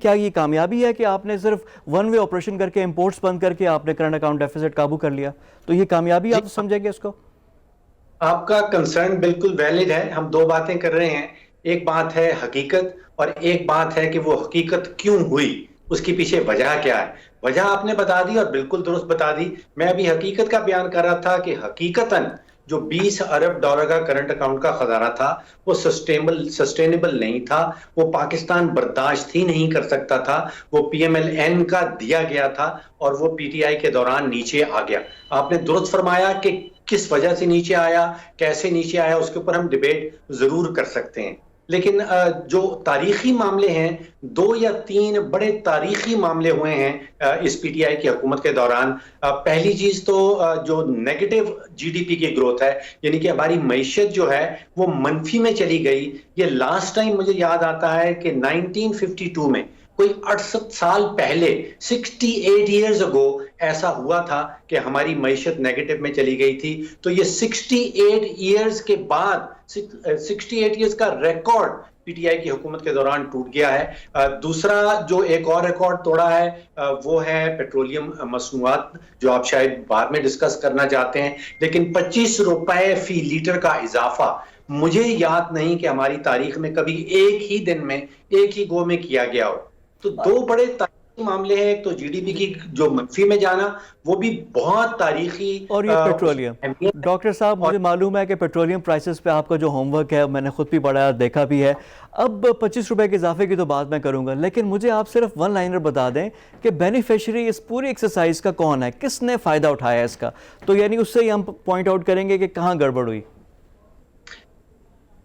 کیا یہ کامیابی ہے کہ آپ نے صرف ون وے آپریشن کر کے امپورٹس بند کر کے آپ نے کرنٹ اکاؤنٹ ڈیفیسٹ قابو کر لیا؟ تو یہ کامیابی آپ سمجھیں گے اس کو؟ آپ کا کنسرن بالکل ویلڈ ہے. ہم دو باتیں کر رہے ہیں. ایک بات ہے حقیقت اور ایک بات ہے کہ وہ حقیقت کیوں ہوئی، اس کی پیچھے وجہ کیا ہے. وجہ آپ نے بتا دی اور بالکل درست بتا دی. میں ابھی حقیقت کا بیان کر رہا تھا کہ حقیقتاً جو $20 ارب کا کرنٹ اکاؤنٹ کا خزانہ تھا وہ سسٹینیبل نہیں تھا. وہ پاکستان برداشت ہی نہیں کر سکتا تھا. وہ پی ایم ایل این کا دیا گیا تھا اور وہ پی ٹی آئی کے دوران نیچے آ گیا. آپ نے درست فرمایا کہ کس وجہ سے نیچے آیا، کیسے نیچے آیا، اس کے اوپر ہم ڈیبیٹ ضرور کر سکتے ہیں. لیکن جو تاریخی معاملے ہیں، 2 یا 3 بڑے تاریخی معاملے ہوئے ہیں اس پی ٹی آئی کی حکومت کے دوران. پہلی چیز تو جو نیگیٹو جی ڈی پی کی گروتھ ہے، یعنی کہ ہماری معیشت جو ہے وہ منفی میں چلی گئی. یہ لاسٹ ٹائم مجھے یاد آتا ہے کہ 1952 میں، کوئی 68 سال پہلے، 68 ایئرز اگو ایسا ہوا تھا کہ ہماری معیشت نیگیٹو میں چلی گئی تھی. تو یہ 68 ایئرز کے بعد 68 ایئرز کا ریکارڈ پی ٹی آئی کی حکومت کے دوران ٹوٹ گیا ہے. دوسرا جو ایک اور ریکارڈ توڑا ہے وہ ہے پیٹرولیم مصنوعات، جو آپ شاید بعد میں ڈسکس کرنا چاہتے ہیں. لیکن $25 فی لیٹر کا اضافہ مجھے یاد نہیں کہ ہماری تاریخ میں کبھی ایک ہی دن میں، ایک ہی گو میں کیا گیا ہو. تو دو بڑے تاریخی معاملے ہیں. ایک تو جی ڈی پی کی جو منفی میں جانا، وہ بھی بہت تاریخی. اور یہ پیٹرولیم، ڈاکٹر صاحب مجھے معلوم ہے کہ پیٹرولیم پرائسز پہ آپ کا جو ہوم ورک ہے میں نے خود بھی پڑھا دیکھا بھی ہے. اب $25 کے اضافے کی تو بات میں کروں گا، لیکن مجھے آپ صرف ون لائنر بتا دیں کہ بینیفیشری اس پوری ایکسرسائز کا کون ہے، کس نے فائدہ اٹھایا اس کا. تو یعنی اس سے ہی ہم پوائنٹ آؤٹ کریں گے کہ کہاں گڑبڑ ہوئی.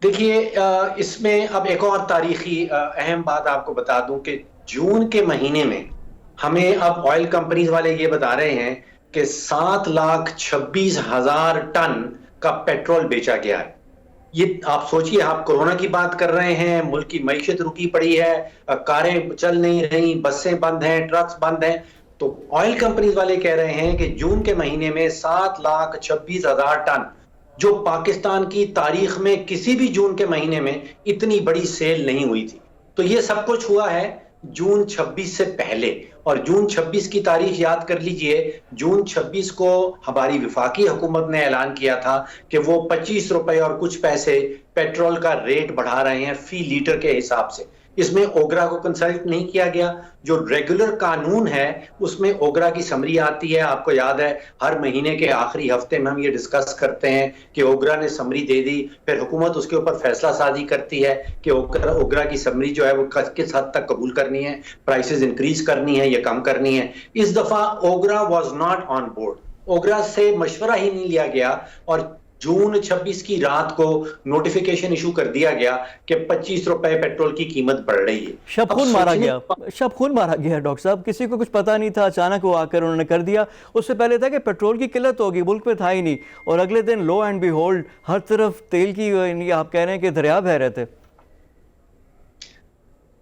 دیکھیے اس میں اب ایک اور تاریخی اہم بات آپ کو بتا دوں کہ جون کے مہینے میں ہمیں اب آئل کمپنیز والے یہ بتا رہے ہیں کہ 7,26,000 ٹن کا پیٹرول بیچا گیا ہے. یہ آپ سوچئے، آپ کورونا کی بات کر رہے ہیں، ملک کی معیشت رکی پڑی ہے، کاریں چل نہیں رہی، بسیں بند ہیں، ٹرکس بند ہیں. تو آئل کمپنیز والے کہہ رہے ہیں کہ جون کے مہینے میں 7,26,000 ٹن، جو پاکستان کی تاریخ میں کسی بھی جون کے مہینے میں اتنی بڑی سیل نہیں ہوئی تھی. تو یہ سب کچھ ہوا ہے جون 26 سے پہلے. اور جون 26 کی تاریخ یاد کر لیجئے. جون 26 کو ہماری وفاقی حکومت نے اعلان کیا تھا کہ وہ $25 اور کچھ پیسے پیٹرول کا ریٹ بڑھا رہے ہیں فی لیٹر کے حساب سے. اس میں اوگرا کو کنسلٹ نہیں کیا گیا. جو ریگولر قانون ہے اس میں اوگرا کی سمری آتی ہے. آپ کو یاد ہے ہر مہینے کے آخری ہفتے میں ہم یہ ڈسکس کرتے ہیں کہ اوگرا نے سمری دے دی، پھر حکومت اس کے اوپر فیصلہ سازی کرتی ہے کہ اوگرا کی سمری جو ہے وہ کس حد تک قبول کرنی ہے، پرائسز انکریز کرنی ہے یا کم کرنی ہے. اس دفعہ OGRA was not on board. OGRA سے مشورہ ہی نہیں لیا گیا اور جون 26 کی رات کو نوٹیفیکیشن ایشو کر دیا گیا کہ $25 پیٹرول کی قیمت بڑھ رہی ہے. شب خون مارا گیا، شب خون مارا گیا ڈاکٹر صاحب. کسی کو کچھ پتا نہیں تھا، اچانک وہ آ کر انہوں نے کر دیا. اس سے پہلے تھا کہ پیٹرول کی قلت ہوگی، ملک میں تھا ہی نہیں، اور اگلے دن لو اینڈ بی ہولڈ ہر طرف تیل کی آپ کہہ رہے ہیں کہ دریا بہہ رہے تھے.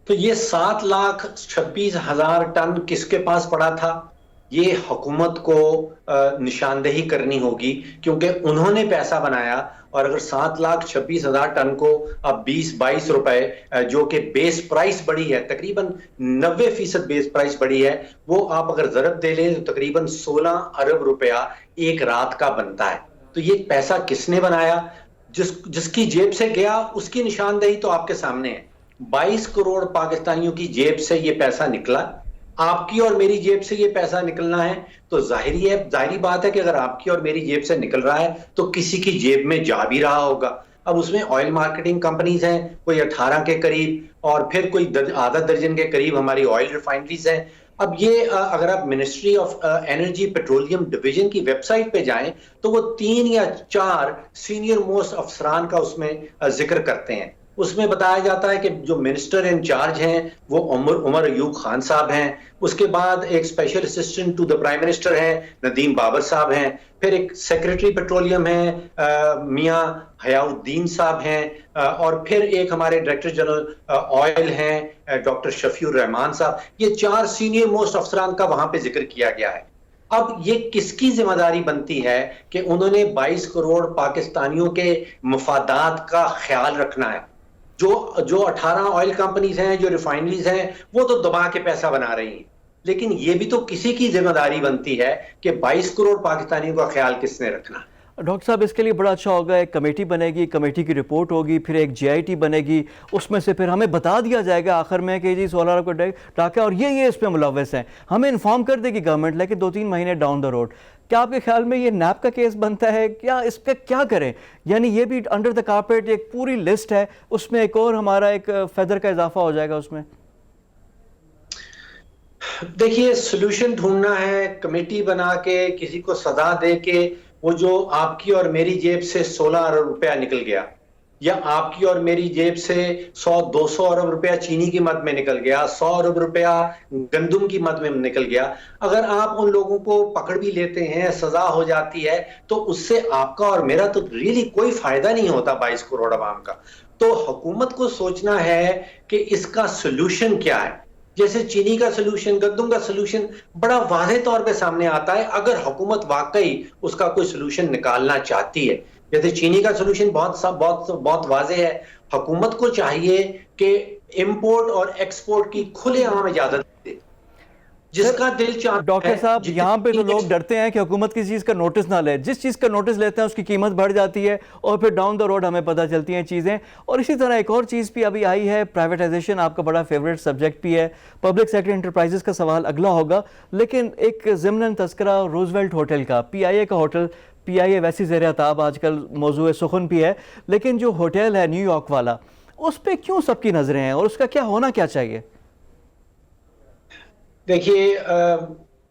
تو یہ 7,26,000 ٹن کس کے پاس پڑا تھا؟ یہ حکومت کو نشاندہی کرنی ہوگی کیونکہ انہوں نے پیسہ بنایا. اور اگر 7,26,000 ٹن کو اب $20-22 جو کہ بیس پرائس بڑی ہے، تقریباً 90% بیس پرائس بڑی ہے، وہ آپ اگر ضرب دے لیں تو تقریباً $16 ارب ایک رات کا بنتا ہے. تو یہ پیسہ کس نے بنایا؟ جس کی جیب سے گیا اس کی نشاندہی تو آپ کے سامنے ہے. 22 کروڑ پاکستانیوں کی جیب سے یہ پیسہ نکلا. آپ کی اور میری جیب سے یہ پیسہ نکلنا ہے تو ظاہری بات ہے کہ اگر آپ کی اور میری جیب سے نکل رہا ہے تو کسی کی جیب میں جا بھی رہا ہوگا. اب اس میں آئل مارکیٹنگ کمپنیز ہیں کوئی 18 کے قریب، اور پھر کوئی آدھا درجن کے قریب ہماری آئل ریفائنریز ہیں. اب یہ اگر آپ ministry of energy petroleum division کی ویب سائٹ پہ جائیں تو وہ 3 یا 4 سینئر موسٹ افسران کا اس میں ذکر کرتے ہیں. اس میں بتایا جاتا ہے کہ جو منسٹر انچارج ہیں وہ عمر ایوب خان صاحب ہیں. اس کے بعد ایک special assistant to the prime minister ہیں ندیم بابر صاحب ہیں. پھر ایک سیکریٹری پیٹرولیم ہیں میاں حیاء الدین صاحب ہیں. اور پھر ایک ہمارے ڈائریکٹر جنرل آئل ہیں ڈاکٹر شفیع الرحمان صاحب. یہ 4 سینئر موسٹ افسران کا وہاں پہ ذکر کیا گیا ہے. اب یہ کس کی ذمہ داری بنتی ہے کہ انہوں نے 22 کروڑ پاکستانیوں کے مفادات کا خیال رکھنا ہے. جو 18 آئل کمپنیز ہیں، جو ریفائنریز ہیں، وہ تو دبا کے پیسہ بنا رہی ہیں، لیکن یہ بھی تو کسی کی ذمہ داری بنتی ہے کہ 22 کروڑ پاکستانیوں کا خیال کس نے رکھنا. ڈاکٹر صاحب اس کے لیے بڑا اچھا ہوگا، ایک کمیٹی بنے گی، کمیٹی کی رپورٹ ہوگی، پھر ایک جے آئی ٹی بنے گی، اس میں سے پھر ہمیں بتا دیا جائے گا آخر میں کہ جی 16 ارب کا ٹاکہ اور یہ اس پہ ملوث ہیں، ہمیں انفارم کر دے گی گورنمنٹ، لیکن 2-3 مہینے ڈاؤن دا روڈ. کیا آپ کے خیال میں یہ نیب کا کیس بنتا ہے؟ کیا اس پہ کیا کریں؟ یعنی یہ بھی انڈر دا کارپیٹ ایک پوری لسٹ ہے، اس میں ایک اور ہمارا ایک فیدر کا اضافہ ہو جائے گا اس میں. دیکھیے سولوشن ڈھونڈنا ہے، کمیٹی بنا کے کسی کو سزا دے کے وہ جو آپ کی اور میری جیب سے 16 ارب روپیہ نکل گیا، یا آپ کی اور میری جیب سے 100-200 ارب روپیہ چینی کی مد میں نکل گیا، 100 ارب روپیہ گندم کی مد میں نکل گیا، اگر آپ ان لوگوں کو پکڑ بھی لیتے ہیں، سزا ہو جاتی ہے، تو اس سے آپ کا اور میرا تو ریلی کوئی فائدہ نہیں ہوتا 22 کروڑ عوام کا. تو حکومت کو سوچنا ہے کہ اس کا سولوشن کیا ہے. جیسے چینی کا سلوشن، گندم کا سلوشن بڑا واضح طور پہ سامنے آتا ہے اگر حکومت واقعی اس کا کوئی سلوشن نکالنا چاہتی ہے. جیسے چینی کا سلوشن بہت واضح ہے، حکومت کو چاہیے کہ امپورٹ اور ایکسپورٹ کی کھلے عام اجازت دے، جس کا دل چاہتا ہے. ڈاکٹر صاحب یہاں پہ تو لوگ ڈرتے ہیں کہ حکومت کسی چیز کا نوٹس نہ لے، جس چیز کا نوٹس لیتے ہیں اس کی قیمت بڑھ جاتی ہے اور پھر ڈاؤن دا روڈ ہمیں پتہ چلتی ہیں چیزیں. اور اسی طرح ایک اور چیز بھی ابھی آئی ہے، پرائیویٹائزیشن، آپ کا بڑا فیوریٹ سبجیکٹ بھی ہے، پبلک سیکٹر انٹرپرائزز کا سوال اگلا ہوگا. لیکن ایک ضمناً تذکرہ روزویلٹ ہوٹل کا، پی آئی اے کا ہوٹل، پی آئی اے ویسی زیر عتاب آج کل موضوع سخن بھی ہے، لیکن جو ہوٹل ہے نیو یارک والا، اس پہ کیوں سب کی نظریں ہیں اور اس کا کیا ہونا کیا چاہیے؟ دیکھیے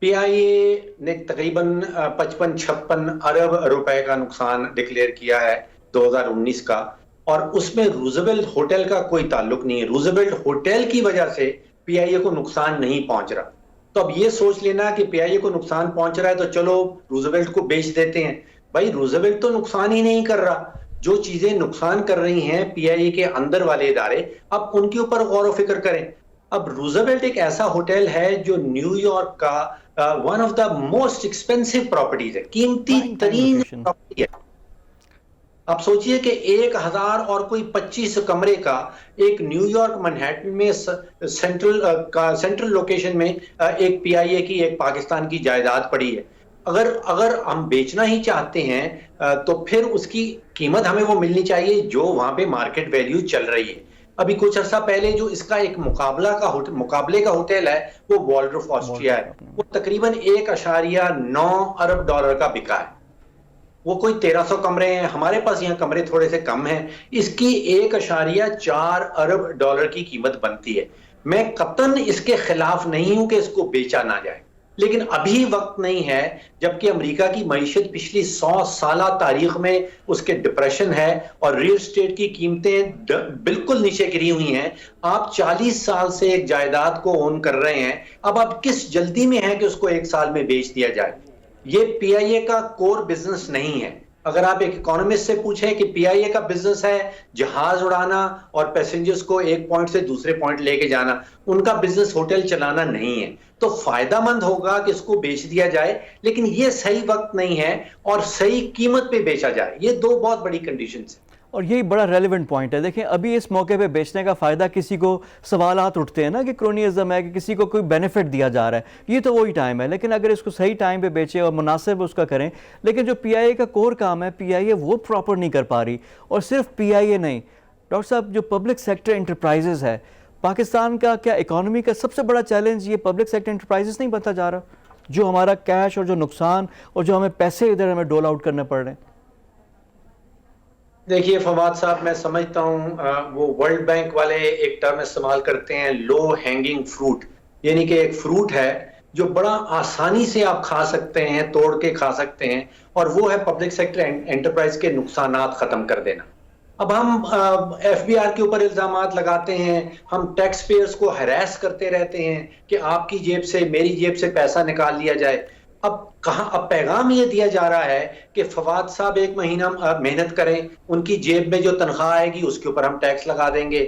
پی آئی اے نے تقریباً 55-56 ارب روپے کا نقصان ڈکلیئر کیا ہے 2019 کا، اور اس میں روزویلٹ ہوٹل کا کوئی تعلق نہیں ہے. روزویلٹ ہوٹل کی وجہ سے پی آئی اے کو نقصان نہیں پہنچ رہا. تو اب یہ سوچ لینا کہ پی آئی اے کو نقصان پہنچ رہا ہے تو چلو روزویلٹ کو بیچ دیتے ہیں. بھائی روزویلٹ تو نقصان ہی نہیں کر رہا. جو چیزیں نقصان کر رہی ہیں پی آئی اے کے اندر والے ادارے، اب ان کے اوپر غور و فکر کریں. اب روزویلٹ ایک ایسا ہوٹل ہے جو نیو یارک کا one of the most expensive properties ہے، قیمتی ترین پراپرٹی ہے. آپ سوچئے کہ 1000 اور کوئی 25 کمرے کا ایک نیو یارک منہیٹن میں سینٹرل لوکیشن میں ایک پی آئی اے کی، ایک پاکستان کی جائیداد پڑی ہے. اگر ہم بیچنا ہی چاہتے ہیں تو پھر اس کی قیمت ہمیں وہ ملنی چاہیے جو وہاں پہ مارکیٹ ویلیو چل رہی ہے. ابھی کچھ عرصہ پہلے جو اس کا ایک مقابلے کا ہوٹل ہے وہ والڈرف آسٹریا ہے، وہ تقریباً 1.9 ارب ڈالر کا بکا ہے. وہ کوئی 1300 کمرے ہیں، ہمارے پاس یہاں کمرے تھوڑے سے کم ہیں، اس کی 1.4 ارب ڈالر کی قیمت بنتی ہے. میں قطعاً اس کے خلاف نہیں ہوں کہ اس کو بیچا نہ جائے، لیکن ابھی وقت نہیں ہے جبکہ امریکہ کی معیشت پچھلی 100 سالہ تاریخ میں اس کے ڈپریشن ہے اور ریل اسٹیٹ کی قیمتیں بالکل نیچے گری ہوئی ہیں. آپ 40 سال سے ایک جائیداد کو اون کر رہے ہیں، اب آپ کس جلدی میں ہیں کہ اس کو 1 سال میں بیچ دیا جائے؟ یہ پی آئی اے کا کور بزنس نہیں ہے. اگر آپ ایک اکانومسٹ سے پوچھیں کہ پی آئی اے کا بزنس ہے جہاز اڑانا اور پیسنجرز کو ایک پوائنٹ سے دوسرے پوائنٹ لے کے جانا، ان کا بزنس ہوٹل چلانا نہیں ہے. تو فائدہ مند ہوگا کہ اس کو بیچ دیا جائے، لیکن یہ صحیح وقت نہیں ہے اور صحیح قیمت پہ بیچا جائے. یہ دو بہت بڑی کنڈیشنز ہیں. اور یہی بڑا ریلیونٹ پوائنٹ ہے. دیکھیں ابھی اس موقع پہ بیچنے کا فائدہ، کسی کو سوالات اٹھتے ہیں نا کہ کرونیزم ہے، کہ کسی کو کوئی بینیفٹ دیا جا رہا ہے، یہ تو وہی ٹائم ہے. لیکن اگر اس کو صحیح ٹائم پہ بیچے اور مناسب اس کا کریں، لیکن جو پی آئی اے کا کور کام ہے پی آئی اے وہ پراپر نہیں کر پا رہی. اور صرف پی آئی اے نہیں ڈاکٹر صاحب، جو پبلک سیکٹر انٹرپرائزز ہے پاکستان کا، کیا اکانومی کا سب سے بڑا چیلنج یہ پبلک سیکٹر انٹرپرائزز نہیں بنتا جا رہا؟ جو ہمارا کیش اور جو نقصان اور جو ہمیں پیسے ادھر ہمیں ڈول آؤٹ کرنے پڑ رہے ہیں. دیکھیے فواد صاحب، میں سمجھتا ہوں وہ ورلڈ بینک والے ایک ٹرم استعمال کرتے ہیں، لو ہینگنگ فروٹ، یعنی کہ ایک فروٹ ہے جو بڑا آسانی سے آپ کھا سکتے ہیں، توڑ کے کھا سکتے ہیں، اور وہ ہے پبلک سیکٹر انٹرپرائز کے نقصانات ختم کر دینا. اب ہم ایف بی آر کے اوپر الزامات لگاتے ہیں، ہم ٹیکس پیئرز کو ہراس کرتے رہتے ہیں کہ آپ کی جیب سے میری جیب سے پیسہ نکال لیا جائے. اب پیغام یہ دیا جا رہا ہے کہ فواد صاحب 1 مہینہ محنت کریں، ان کی جیب میں جو تنخواہ آئے گی اس کے اوپر ہم ٹیکس لگا دیں گے.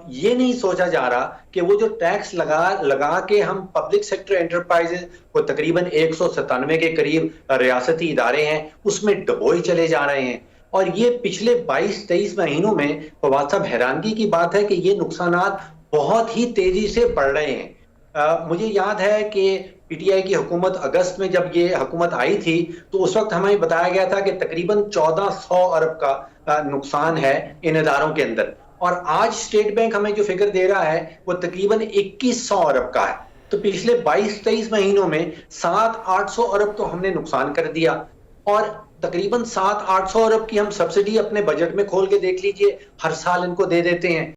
یہ نہیں سوچا جا رہا کہ وہ جو ٹیکس لگا کے ہم پبلک سیکٹر انٹرپرائز کو تقریباً 197 کے قریب ریاستی ادارے ہیں اس میں ڈبوئے چلے جا رہے ہیں. اور یہ پچھلے 22-23 مہینوں میں فواد صاحب حیرانگی کی بات ہے کہ یہ نقصانات بہت ہی تیزی سے بڑھ رہے ہیں. مجھے یاد ہے کہ پی ٹی آئی کی حکومت اگست میں جب یہ حکومت آئی تھی تو اس وقت ہمیں بتایا گیا تھا کہ تقریباً 1400 ارب کا نقصان ہے ان اداروں کے اندر، اور آج اسٹیٹ بینک ہمیں جو فگر دے رہا ہے وہ تقریباً 2100 ارب کا ہے. تو پچھلے 22-23 مہینوں میں 700-800 ارب تو ہم نے نقصان کر دیا، اور تقریباً 700-800 ارب کی ہم سبسڈی اپنے بجٹ میں کھول کے دیکھ لیجئے ہر سال ان کو دے دیتے ہیں.